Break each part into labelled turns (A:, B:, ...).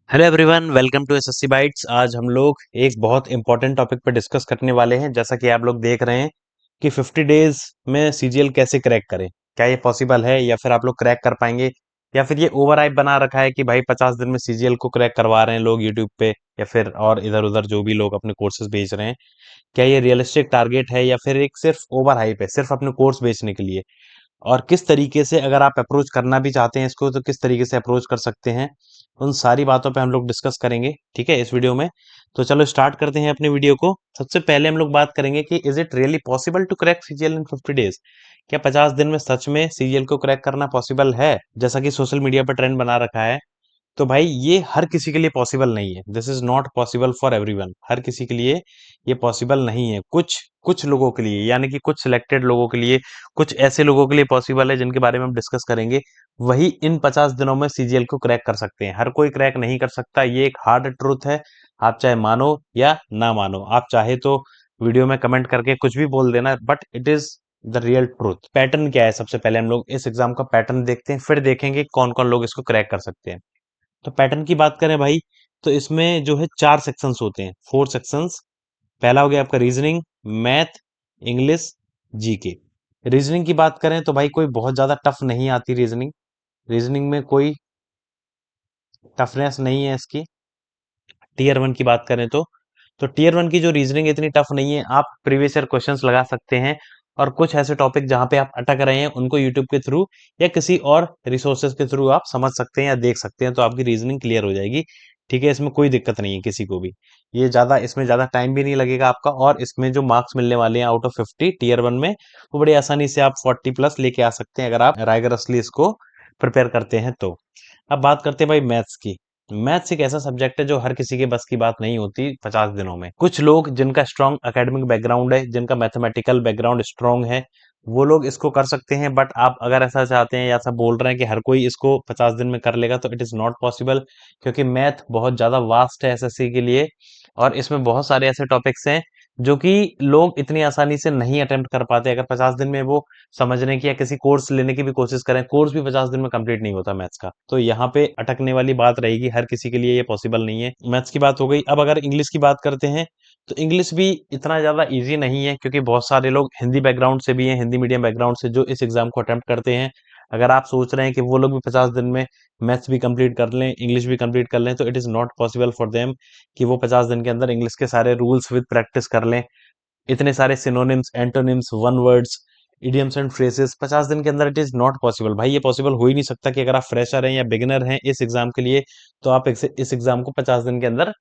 A: Hello everyone, welcome to SSC bytes. आज हम लोग एक बहुत इंपॉर्टेंट टॉपिक पर डिस्कस करने वाले हैं। जैसा कि आप लोग देख रहे हैं कि 50 डेज में सीजीएल कैसे क्रैक करें। क्या ये पॉसिबल है या फिर आप लोग क्रैक कर पाएंगे, या फिर ये ओवर हाइप बना रखा है कि भाई 50 दिन में सीजीएल को क्रैक करवा रहे हैं लोग यूट्यूब पे, या फिर और इधर उधर जो भी लोग अपने कोर्सेज बेच रहे हैं। क्या ये रियलिस्टिक टारगेट है या फिर एक सिर्फ ओवर हाइप है, सिर्फ अपने कोर्स बेचने के लिए? और किस तरीके से, अगर आप अप्रोच करना भी चाहते हैं इसको, तो किस तरीके से अप्रोच कर सकते हैं, उन सारी बातों पे हम लोग डिस्कस करेंगे, ठीक है, इस वीडियो में। तो चलो स्टार्ट करते हैं अपनी वीडियो को। सबसे पहले हम लोग बात करेंगे कि is it really possible to crack CGL in 50 days. क्या 50 दिन में सच में सीजीएल को क्रैक करना पॉसिबल है, जैसा कि सोशल मीडिया पर ट्रेंड बना रखा है? तो भाई ये हर किसी के लिए पॉसिबल नहीं है। This is not possible for everyone. हर किसी के लिए ये पॉसिबल नहीं है। कुछ कुछ लोगों के लिए, यानी कि कुछ सिलेक्टेड लोगों के लिए, कुछ ऐसे लोगों के लिए पॉसिबल है जिनके बारे में हम डिस्कस करेंगे। वही इन 50 दिनों में सीजीएल को क्रैक कर सकते हैं। हर कोई क्रैक नहीं कर सकता, ये एक हार्ड ट्रूथ है। आप चाहे मानो या ना मानो, आप चाहे तो वीडियो में कमेंट करके कुछ भी बोल देना, but it is the real truth. Pattern क्या है, सबसे पहले हम लोग इस एग्जाम का पैटर्न देखते हैं, फिर देखेंगे कौन कौन लोग इसको क्रैक कर सकते हैं। तो पैटर्न की बात करें भाई, तो इसमें जो है 4 सेक्शंस होते हैं, 4 सेक्शंस। पहला हो गया आपका reasoning, math, English, GK. Reasoning की बात करें तो भाई कोई बहुत ज्यादा टफ नहीं आती रीजनिंग। रीजनिंग में कोई टफनेस नहीं है इसकी। टीयर वन की बात करें तो टीयर वन की जो रीजनिंग इतनी टफ नहीं है। आप प्रीवियस ईयर क्वेश्चंस लगा सकते हैं, और कुछ ऐसे टॉपिक जहां पे आप अटक रहे हैं उनको यूट्यूब के थ्रू या किसी और रिसोर्सेज के थ्रू आप समझ सकते हैं या देख सकते हैं, तो आपकी रीजनिंग क्लियर हो जाएगी। ठीक है, इसमें कोई दिक्कत नहीं है किसी को भी। ये ज्यादा, इसमें ज्यादा टाइम भी नहीं लगेगा आपका, और इसमें जो मार्क्स मिलने वाले हैं आउट ऑफ 50 टीयर वन में, वो बड़ी आसानी से आप 40 प्लस लेके आ सकते हैं अगर आप राइगरसली इसको प्रिपेयर करते हैं तो। अब बात करते हैं भाई मैथ्स की। मैथ्स एक ऐसा सब्जेक्ट है जो हर किसी के बस की बात नहीं होती 50 दिनों में। कुछ लोग जिनका स्ट्रांग एकेडमिक बैकग्राउंड है, जिनका मैथमेटिकल बैकग्राउंड स्ट्रांग है, वो लोग इसको कर सकते हैं। बट आप अगर ऐसा चाहते हैं या ऐसा बोल रहे हैं कि हर कोई इसको 50 दिन में कर लेगा, तो इट इज नॉट पॉसिबल। क्योंकि मैथ बहुत ज्यादा वास्ट है एसएससी के लिए, और इसमें बहुत सारे ऐसे टॉपिक्स हैं जो कि लोग इतनी आसानी से नहीं अटेम्प्ट कर पाते। अगर 50 दिन में वो समझने की या किसी कोर्स लेने की भी कोशिश करें, कोर्स भी 50 दिन में कंप्लीट नहीं होता मैथ्स का। तो यहाँ पे अटकने वाली बात रहेगी, हर किसी के लिए ये पॉसिबल नहीं है। मैथ्स की बात हो गई। अब अगर इंग्लिश की बात करते हैं, तो इंग्लिश भी इतना ज्यादा इजी नहीं है, क्योंकि बहुत सारे लोग हिंदी बैकग्राउंड से भी हैं, हिंदी मीडियम बैकग्राउंड से, जो इस एग्जाम को अटेम्प्ट करते हैं। अगर आप सोच रहे हैं कि वो लोग भी 50 दिन में मैथ्स भी कंप्लीट कर लें, इंग्लिश भी कंप्लीट कर लें, तो it is not possible for them कि वो 50 दिन के अंदर इंग्लिश के सारे रूल्स विद प्रैक्टिस कर लें। इतने सारे synonyms, antonyms, one words, idioms and phrases 50 दिन के अंदर, इट इज नॉट पॉसिबल। भाई ये पॉसिबल हो ही नहीं सकता कि अगर आप फ्रेशर हैं या बिगिनर हैं इस एग्जाम के लिए, तो आप इस एग्जाम को 50 दिन के अंदर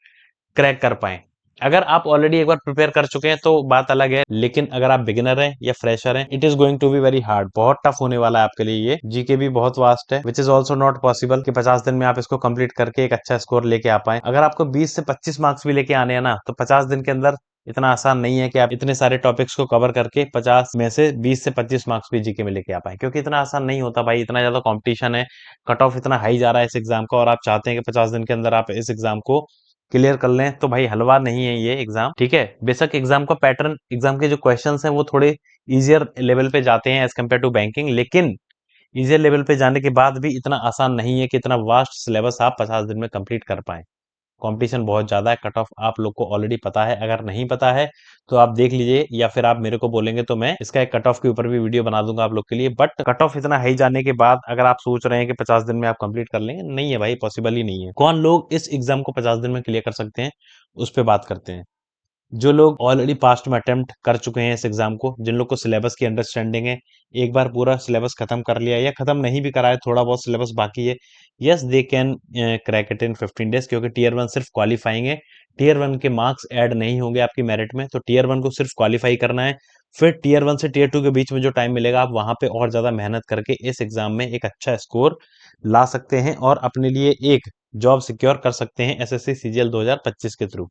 A: क्रैक कर पाएं। अगर आप ऑलरेडी एक बार प्रिपेयर कर चुके हैं तो बात अलग है, लेकिन अगर आप बिगिनर हैं या फ्रेशर हैं, it is going to be very hard. बहुत टफ होने वाला है आपके लिए। ये जीके भी बहुत वास्ट है, which is also not possible कि 50 दिन में आप इसको कंप्लीट करके एक अच्छा स्कोर लेके आ पाए। अगर आपको 20 से 25 मार्क्स भी लेके आने हैं ना, तो 50 दिन के अंदर इतना आसान नहीं है कि आप इतने सारे टॉपिक्स को कवर करके 50 में से 20 से 25 मार्क्स भी जीके में लेके आ पाए, क्योंकि इतना आसान नहीं होता भाई। इतना ज्यादा कंपटीशन है, कट ऑफ इतना हाई जा रहा है इस एग्जाम का, और आप चाहते हैं कि 50 दिन के अंदर आप इस एग्जाम को क्लियर कर लें, तो भाई हलवा नहीं है ये एग्जाम। ठीक है, बेशक एग्जाम का पैटर्न, एग्जाम के जो क्वेश्चंस हैं वो थोड़े इजियर लेवल पे जाते हैं एज कम्पेयर टू बैंकिंग, लेकिन इजियर लेवल पे जाने के बाद भी इतना आसान नहीं है कि इतना वास्ट सिलेबस आप 50 दिन में कंप्लीट कर पाएं। कंपटीशन बहुत ज्यादा है, कट ऑफ आप लोग को ऑलरेडी पता है। अगर नहीं पता है तो आप देख लीजिए, या फिर आप मेरे को बोलेंगे तो मैं इसका एक कट ऑफ के ऊपर भी वीडियो बना दूंगा आप लोग के लिए। बट कट ऑफ इतना हाई जाने के बाद अगर आप सोच रहे हैं कि 50 दिन में आप कंप्लीट कर लेंगे, नहीं है भाई, पॉसिबल ही नहीं है। कौन लोग इस एग्जाम को 50 दिन में क्लियर कर सकते हैं, उस पर बात करते हैं। जो लोग ऑलरेडी पास्ट में अटेम्प्ट कर चुके हैं इस एग्जाम को, जिन लोग को सिलेबस की अंडरस्टैंडिंग है, एक बार पूरा सिलेबस खत्म कर लिया या खत्म नहीं भी करा है, थोड़ा बहुत सिलेबस बाकी है, yes they can crack it in 15 days. क्योंकि टीयर वन सिर्फ क्वालिफाइंग है, टीयर वन के मार्क्स ऐड नहीं होंगे आपकी मेरिट में, तो टीयर वन को सिर्फ क्वालिफाई करना है। फिर टीयर वन से टीयर टू के बीच में जो टाइम मिलेगा, आप वहां पे और ज्यादा मेहनत करके इस एग्जाम में एक अच्छा स्कोर ला सकते हैं, और अपने लिए एक जॉब सिक्योर कर सकते हैं एसएससी सीजीएल 2025 के थ्रू।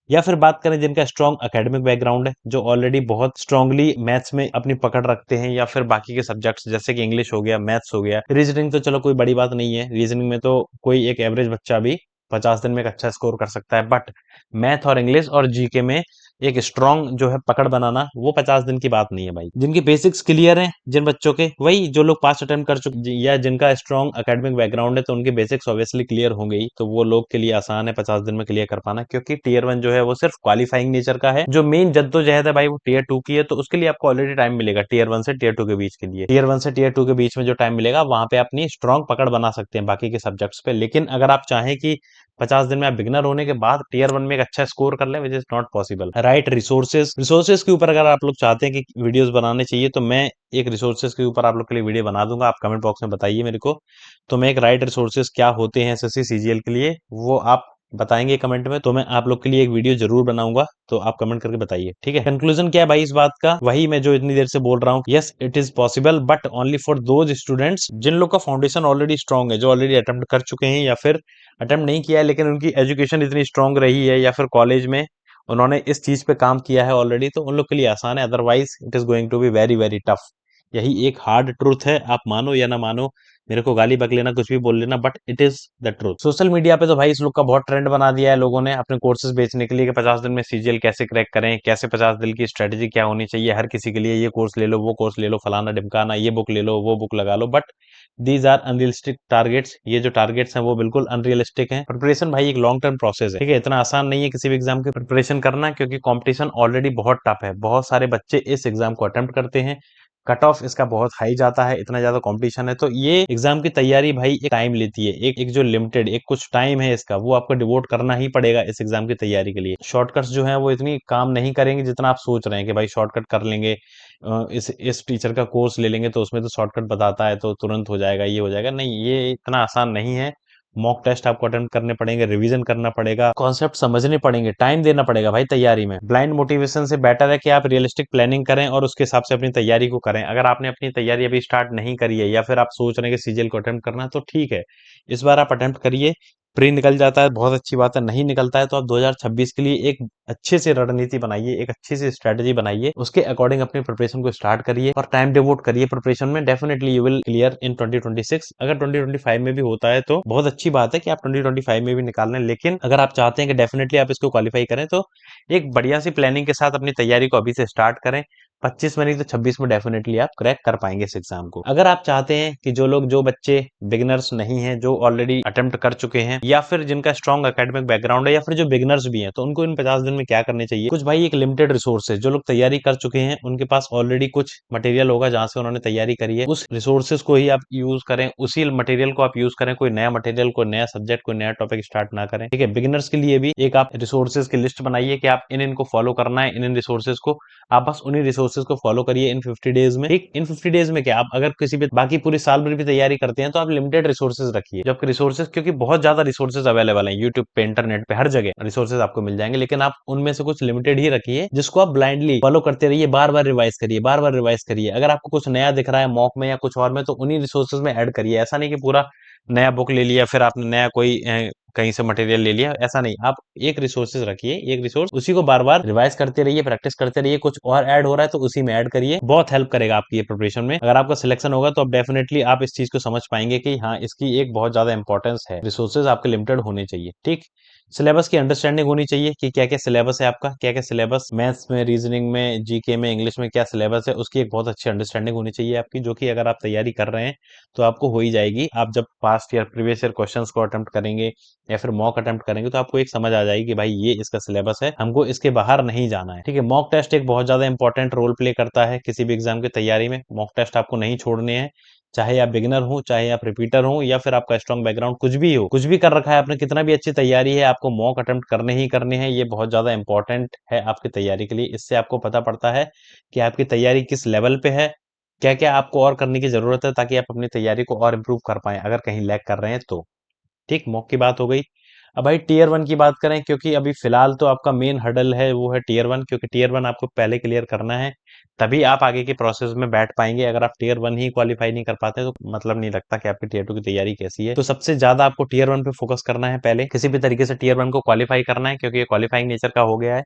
A: या फिर बात करें जिनका स्ट्रॉन्ग एकेडमिक बैकग्राउंड है, जो ऑलरेडी बहुत स्ट्रांगली मैथ्स में अपनी पकड़ रखते हैं, या फिर बाकी के सब्जेक्ट्स जैसे कि इंग्लिश हो गया, मैथ्स हो गया, रीजनिंग तो चलो कोई बड़ी बात नहीं है, रीजनिंग में तो कोई एक एवरेज बच्चा भी 50 दिन में एक अच्छा स्कोर कर सकता है। बट मैथ और इंग्लिश और जीके में एक स्ट्रॉन्ग जो है पकड़ बनाना, वो 50 दिन की बात नहीं है भाई। जिनकी बेसिक्स क्लियर हैं, जिन बच्चों के, वही जो लोग पास अटेम्प्ट कर चुके या जिनका स्ट्रॉन्ग एकेडमिक बैकग्राउंड है, तो उनके बेसिक्स ऑब्वियसली क्लियर होंगे ही, तो वो लोग के लिए आसान है 50 दिन में क्लियर कर पाना। क्योंकि टीयर 1 जो है वो सिर्फ क्वालिफाइंग नेचर का है। जो मेन जद्दोजहद है भाई वो टीयर 2 की है, तो उसके लिए आपको ऑलरेडी टाइम मिलेगा टीयर 1 से टीयर 2 के बीच के लिए। टीयर 1 से टीयर 2 के बीच में जो टाइम मिलेगा, वहां पे अपनी स्ट्रॉन्ग पकड़ बना सकते हैं बाकी के सब्जेक्ट्स पे। लेकिन अगर आप चाहें कि 50 दिन में आप बिगनर होने के बाद टीयर 1 में एक अच्छा स्कोर कर लें, which is not possible. Right resources, resources के ऊपर अगर आप लोग चाहते हैं कि वीडियोस बनाने चाहिए, तो मैं एक रिसोर्सेज के ऊपर आप लोग के लिए वीडियो बना दूंगा। आप कमेंट बॉक्स में बताइए मेरे को, तो मैं एक राइट रिसोर्सेज क्या होते हैं एसएससी सीजीएल के लिए, वो आप बताएंगे कमेंट में, तो मैं आप लोग के लिए एक वीडियो जरूर बनाऊंगा। तो आप कमेंट करके बताइए, ठीक है। कंक्लूजन क्या है भाई इस बात का, वही मैं जो इतनी देर से बोल रहा हूँ, yes it is possible, but only for those students जिन लोग का फाउंडेशन ऑलरेडी स्ट्रांग है, जो ऑलरेडी अटेम्प्ट कर चुके हैं या फिर अटेम्प्ट नहीं किया है लेकिन उनकी एजुकेशन इतनी स्ट्रांग रही है, या फिर कॉलेज में उन्होंने इस चीज पे काम किया है ऑलरेडी, तो उन लोग के लिए आसान है। Otherwise it is going to be very very tough. यही एक हार्ड ट्रूथ है, आप मानो या ना मानो, मेरे को गाली बक लेना, कुछ भी बोल लेना, but it is the truth. Social media पे तो भाई इस लोग का बहुत ट्रेंड बना दिया है लोगों ने अपने कोर्सेज बेचने के लिए, कि 50 दिन में सीजीएल कैसे क्रैक करें, कैसे 50 दिन की स्ट्रेटेजी क्या होनी चाहिए हर किसी के लिए, ये कोर्स ले लो, वो कोर्स ले लो, फलाना ढिमकाना, ये बुक ले लो, वो बुक लगा लो, but these are unrealistic targets. ये जो टारगेट्स हैं वो बिल्कुल अनरियलिस्टिक हैं। प्रिपरेशन भाई एक लॉन्ग टर्म प्रोसेस है, ठीक है। इतना आसान नहीं है किसी भी एग्जाम की प्रिपरेशन करना, क्योंकि कंपटीशन ऑलरेडी बहुत टफ है। बहुत सारे बच्चे इस एग्जाम को अटेम्प्ट करते हैं, कट ऑफ इसका बहुत हाई जाता है, इतना ज्यादा कंपटीशन है। तो ये एग्जाम की तैयारी भाई एक टाइम लेती है, एक जो लिमिटेड एक कुछ टाइम है इसका, वो आपको डिवोट करना ही पड़ेगा इस एग्जाम की तैयारी के लिए। शॉर्टकट्स जो हैं वो इतनी काम नहीं करेंगे जितना आप सोच रहे हैं कि भाई शॉर्टकट कर लेंगे, इस टीचर का कोर्स ले लेंगे तो उसमें तो शॉर्टकट बताता है तो तुरंत हो जाएगा, ये हो जाएगा, नहीं, ये इतना आसान नहीं है। मॉक टेस्ट आपको अटेम्प्ट करने पड़ेंगे, रिवीजन करना पड़ेगा, कॉन्सेप्ट समझने पड़ेंगे, टाइम देना पड़ेगा भाई तैयारी में। ब्लाइंड मोटिवेशन से बेटर है कि आप रियलिस्टिक प्लानिंग करें और उसके हिसाब से अपनी तैयारी को करें। अगर आपने अपनी तैयारी अभी स्टार्ट नहीं करी है, या फिर आप सोच रहे हैं कि सीजीएल को अटेम्प्ट करना है, तो ठीक है, इस बार आप अटेम्प्ट करिए। प्री निकल जाता है बहुत अच्छी बात है, नहीं निकलता है तो आप 2026 के लिए एक अच्छे से रणनीति बनाइए, एक अच्छी सी स्ट्रेटेजी बनाइए, उसके अकॉर्डिंग अपनी प्रिपरेशन को स्टार्ट करिए और टाइम डिवोट करिए प्रिपरेशन में। Definitely you will clear in 2026। अगर 2025 में भी होता है तो बहुत अच्छी बात है कि आप 2025 में भी निकाल लें, लेकिन अगर आप चाहते हैं कि डेफिनेटली आप इसको क्वालिफाई करें, तो एक बढ़िया सी प्लानिंग के साथ अपनी तैयारी को अभी से स्टार्ट करें। 25 में नहीं तो 26 में डेफिनेटली आप क्रैक कर पाएंगे इस एग्जाम को। अगर आप चाहते हैं कि जो बच्चे बिगिनर्स नहीं हैं, जो ऑलरेडी अटेम्प्ट कर चुके हैं, या फिर जिनका स्ट्रॉन्ग एकेडमिक बैकग्राउंड है, या फिर जो बिगिनर्स भी हैं, तो उनको इन 50 दिन में क्या करने चाहिए, कुछ भाई एक लिमिटेड रिसोर्सेज, जो लोग तैयारी कर चुके हैं उनके पास ऑलरेडी कुछ मटेरियल होगा जहां से उन्होंने तैयारी करी है, उस रिसोर्सेज को ही आप यूज करें, उसी मटेरियल को आप यूज करें। कोई नया मटेरियल, कोई नया सब्जेक्ट, कोई नया टॉपिक स्टार्ट ना करें, ठीक है। बिगिनर्स के लिए भी एक आप रिसोर्सेज की लिस्ट बनाइए कि आप इन इनको फॉलो करना है, इन रिसोर्सेज को, आप बस उन्हीं रिसोर्सेज को फॉलो करिए इन 50 डेज में, ठीक। इन 50 डेज में क्या, आप अगर किसी भी बाकी पूरी साल भर भी तैयारी करते हैं, तो आप लिमिटेड रिसोर्सेज रखिए। जबकि रिसोर्सेज, क्योंकि बहुत ज्यादा रिसोर्सेज अवेलेबल है यूट्यूब पे, इंटरनेट पे, हर जगह रिसोर्सेज आपको मिल जाएंगे, लेकिन आप उनमें से कुछ लिमिटेड ही रखिए जिसको आप ब्लाइंडली फॉलो करते रहिए, बार बार रिवाइज करिए, बार बार रिवाइज करिए। अगर आपको कुछ नया दिख रहा है मॉक में या कुछ और में, तो उन्हीं रिसोर्सेज में ऐड करिए। ऐसा नहीं कि पूरा नया बुक ले लिया, फिर आपने नया कोई कहीं से मटेरियल ले लिया, ऐसा नहीं। आप एक रिसोर्सेज रखिए, एक रिसोर्स, उसी को बार बार रिवाइज करते रहिए, प्रैक्टिस करते रहिए, कुछ और ऐड हो रहा है तो उसी में ऐड करिए, बहुत हेल्प करेगा आपकी ये प्रिपरेशन में। अगर आपका सिलेक्शन होगा तो आप डेफिनेटली आप इस चीज को समझ पाएंगे कि हाँ, इसकी एक बहुत ज्यादा इंपॉर्टेंस है, रिसोर्सेज आपके लिमिटेड होने चाहिए, ठीक। सिलेबस की अंडरस्टैंडिंग होनी चाहिए कि क्या क्या सिलेबस है आपका, क्या क्या सिलेबस मैथ्स में, रीजनिंग में, जीके में, इंग्लिश में क्या सिलेबस है, उसकी एक बहुत अच्छी अंडरस्टैंडिंग होनी चाहिए आपकी, जो कि अगर आप तैयारी कर रहे हैं तो आपको हो ही जाएगी। आप जब past year previous year questions को अटेम्प्ट करेंगे या फिर मॉक अटेम्प्ट करेंगे, तो आपको एक समझ आ जाएगी कि भाई ये इसका सिलेबस है, हमको इसके बाहर नहीं जाना है, ठीक है। मॉक टेस्ट एक बहुत ज्यादा इंपॉर्टेंट रोल प्ले करता है किसी भी एग्जाम की तैयारी में। मॉक टेस्ट आपको नहीं छोड़ने हैं, चाहे आप बिगिनर हो, चाहे आप रिपीटर हो, या फिर आपका स्ट्रॉन्ग बैकग्राउंड कुछ भी हो, कुछ भी कर रखा है आपने, कितना भी अच्छी तैयारी है, आपको मॉक अटेम्प्ट करने ही करने हैं। ये बहुत ज्यादा इंपॉर्टेंट है आपकी तैयारी के लिए। इससे आपको पता पड़ता है कि आपकी तैयारी किस लेवल पे है, क्या क्या आपको और करने की जरूरत है, ताकि आप अपनी तैयारी को और इम्प्रूव कर पाए अगर कहीं लैग कर रहे हैं तो, ठीक। मॉक की बात हो गई। अब भाई टीयर 1 की बात करें, क्योंकि अभी फिलहाल तो आपका मेन हर्डल है वो है टीयर 1, क्योंकि टीयर 1 आपको पहले क्लियर करना है, तभी आप आगे के प्रोसेस में बैठ पाएंगे। अगर आप टीयर 1 ही क्वालिफाई नहीं कर पाते तो मतलब नहीं लगता कि आपकी टीयर 2 की तैयारी कैसी है। तो सबसे ज्यादा आपको टीयर 1 पे फोकस करना है, पहले किसी भी तरीके से टीयर 1 को क्वालिफाई करना है, क्योंकि ये क्वालिफाइंग नेचर का हो गया है,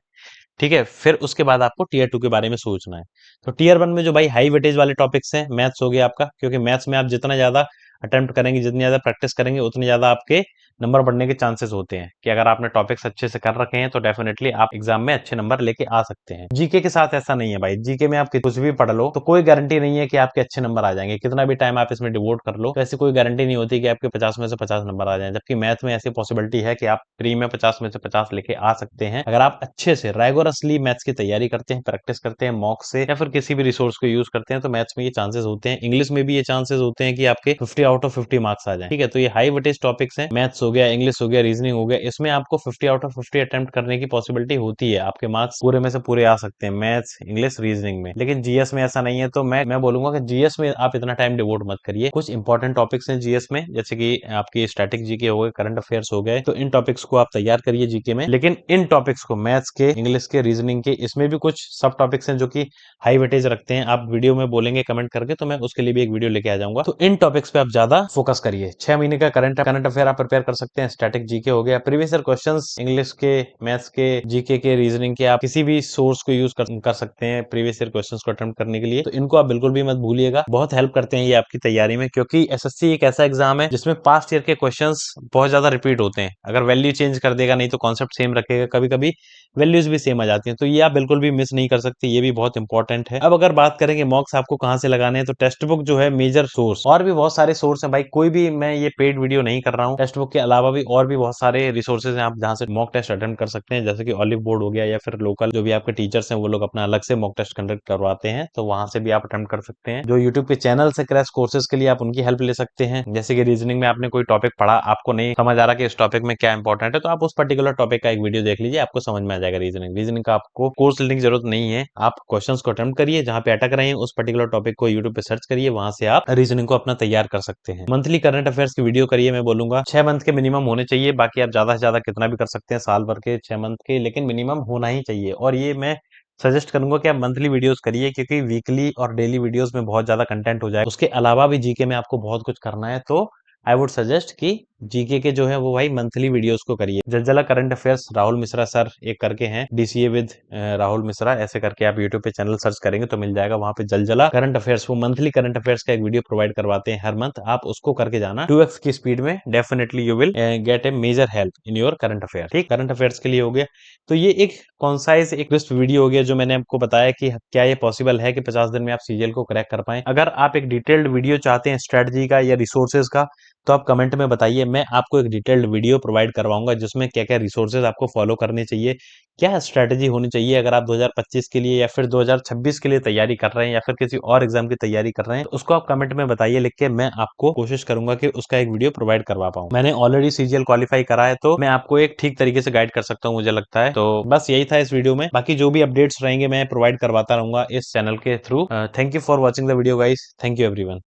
A: ठीक है। फिर उसके बाद आपको टीयर 2 के बारे में सोचना है। तो टीयर 1 में जो भाई हाई वेटेज वाले टॉपिक्स हैं, मैथ्स हो गया आपका, क्योंकि मैथ्स में आप जितना ज्यादा अटेम्प्ट करेंगे, जितनी ज्यादा प्रैक्टिस करेंगे, उतनी ज्यादा आपके नंबर बढ़ने के चांसेस होते हैं कि अगर आपने टॉपिक्स अच्छे से कर रखे हैं तो डेफिनेटली आप एग्जाम में अच्छे नंबर लेके आ सकते हैं। जीके के साथ ऐसा नहीं है भाई, जीके में आप कुछ भी पढ़ लो तो कोई गारंटी नहीं है कि आपके अच्छे नंबर आ जाएंगे, कितना भी टाइम आप इसमें डिवोट कर लो तो ऐसी कोई गारंटी नहीं होती कि आपके 50 में से 50 नंबर आ जाए। जबकि मैथ में ऐसी पॉसिबिलिटी है कि आप प्री में 50 में से 50 लेके आ सकते हैं अगर आप अच्छे से रेगुलरली मैथ्स की तैयारी करते हैं, प्रैक्टिस करते हैं मॉक से या फिर किसी भी रिसोर्स को यूज करते हैं, तो मैथ्स में ये चांसेस होते हैं। इंग्लिश में भी ये चांसेस होते हैं कि आपके 50 आउट ऑफ 50 मार्क्स आ जाए। ठीक है, तो ये हाई वेटेज टॉपिक्स हैं, मैथ्स हो गया, इंग्लिश हो गया, रीजनिंग हो गया, इसमें आपको 50 आउट ऑफ 50 अटेम्प्ट करने की पॉसिबिलिटी होती है, आपके मार्क्स पूरे में से पूरे आ सकते हैं मैथ्स, इंग्लिश, रीजनिंग में। लेकिन जीएस में ऐसा नहीं है, तो मैं बोलूंगा कि जीएस में आप इतना टाइम डिवोट मत करिए। कुछ इंपॉर्टेंट टॉपिक्स हैं जीएस में, जैसे कि आपकी स्टैटिक जीके हो गए, करंट अफेयर्स हो गए, तो इन टॉपिक्स को आप तैयार करिए जीके में। लेकिन इन टॉपिक्स को मैथ्स के, इंग्लिश के, रीजनिंग के, इसमें भी कुछ सब टॉपिक्स हैं जो कि हाई वेटेज रखते हैं। आप वीडियो में बोलेंगे कमेंट करके तो मैं उसके लिए भी एक वीडियो लेके आ जाऊंगा। तो इन टॉपिक्स पे आप ज्यादा फोकस करिए। 6 महीने का करंट अफेयर आप प्रिपेयर कर सकते हैं। स्टैटिक जीके हो गया, प्रीवियस ईयर क्वेश्चंस इंग्लिश के, मैथ्स के, जीके के, रीजनिंग के, आप किसी भी सोर्स को यूज कर सकते हैं प्रीवियस ईयर क्वेश्चंस को अटेम्प्ट करने के लिए। तो इनको आप बिल्कुल भी मत भूलिएगा, बहुत हेल्प करते हैं ये आपकी तैयारी में, क्योंकि एसएससी एक ऐसा एग्जाम है जिसमें पास्ट ईयर के क्वेश्चंस बहुत ज्यादा रिपीट होते हैं। अगर वैल्यू चेंज कर देगा नहीं तो कॉन्सेप्ट सेम रखेगा, कभी कभी वैल्यूज भी सेम आ जाती हैं, तो ये आप बिल्कुल भी मिस नहीं कर सकते, ये भी बहुत इंपॉर्टेंट है। अब अगर बात करें कि मॉक्स आपको कहां से लगाने हैं, तो टेक्स्ट बुक जो है मेजर सोर्स, और भी बहुत सारे सोर्स हैं भाई, कोई भी मैं ये पेड वीडियो नहीं कर रहा हूँ। टेक्स्ट बुक के अलावा भी और भी बहुत सारे रिसोर्सेज हैं आप जहां से मॉक टेस्ट अटेम्प्ट कर सकते हैं, जैसे कि ऑलिव बोर्ड हो गया, या फिर लोकल जो भी आपके टीचर्स हैं वो लोग अपना अलग से मॉक टेस्ट कंडक्ट करवाते हैं, तो वहां से भी आप अटेम्प्ट कर सकते हैं। जो यूट्यूब के चैनल से क्रैश कोर्सेज के लिए आप उनकी हेल्प ले सकते हैं, जैसे कि रीजनिंग में आपने कोई टॉपिक पढ़ा, आपको नहीं समझ आ रहा कि इस टॉपिक में क्या इंपॉर्टेंट है, तो आप उस पर्टिकुलर टॉपिक का एक वीडियो देख लीजिए, आपको समझ में आ जाएगा। रीजनिंग का आपको कोर्स लेने की जरूरत नहीं है, आप क्वेश्चंस को अटेम्प्ट करिए, जहां पे अटक रहे हैं उस पर्टिकुलर टॉपिक को यूट्यूब पे सर्च करिए, वहां से आप रीजनिंग को अपना तैयार कर सकते हैं। मंथली करंट अफेयर्स की वीडियो करिए, मैं बोलूंगा 6 मंथ के मिनिमम होने चाहिए, बाकी आप ज्यादा से ज्यादा कितना भी कर सकते हैं साल भर के, 6 मंथ के, लेकिन मिनिमम होना ही चाहिए। और ये मैं सजेस्ट करूंगा कि आप मंथली वीडियोस करिए, क्योंकि वीकली और डेली वीडियोस में बहुत ज्यादा कंटेंट हो जाए, उसके अलावा भी जीके में आपको बहुत कुछ करना है, तो आई वुड सजेस्ट कि जीके के जो है वो भाई मंथली वीडियोस को करिए। Jaljala current affairs Rahul Mishra sir एक करके हैं, डीसीए विद राहुल मिश्रा, ऐसे करके आप यूट्यूब पे चैनल सर्च करेंगे तो मिल जाएगा, वहां पे जलजला करंट अफेयर्स, वो मंथली करंट अफेयर्स का एक वीडियो प्रोवाइड करवाते हैं हर मंथ, आप उसको करके जाना 2x की स्पीड में, definitely you will get a major help in your current affair. ठीक, करंट अफेयर्स के लिए हो गया। तो ये एक कॉन्साइज एक क्रिस्प वीडियो हो गया जो मैंने आपको बताया कि क्या ये पॉसिबल है कि 50 दिन में आप सीजीएल को क्रैक कर पाए। अगर आप एक डिटेल्ड वीडियो चाहते हैं स्ट्रेटजी का या रिसोर्सेज का, तो आप कमेंट में बताइए, मैं आपको एक डिटेल्ड वीडियो प्रोवाइड करवाऊंगा जिसमें क्या क्या रिसोर्सेज आपको फॉलो करने चाहिए, क्या स्ट्रेटजी होनी चाहिए अगर आप 2025 के लिए या फिर 2026 के लिए तैयारी कर रहे हैं, या फिर किसी और एग्जाम की तैयारी कर रहे हैं, तो उसको आप कमेंट में बताइए लिख के, मैं आपको कोशिश करूंगा कि उसका एक वीडियो प्रोवाइड करवा पाऊं। मैंने ऑलरेडी सीजीएल क्वालिफाई करा है, तो मैं आपको एक ठीक तरीके से गाइड कर सकता हूं, मुझे लगता है। तो बस यही था इस वीडियो में, बाकी जो भी अपडेट्स रहेंगे मैं प्रोवाइड करवाता रहूंगा इस चैनल के through. Thank you for watching the video guys, thank you everyone.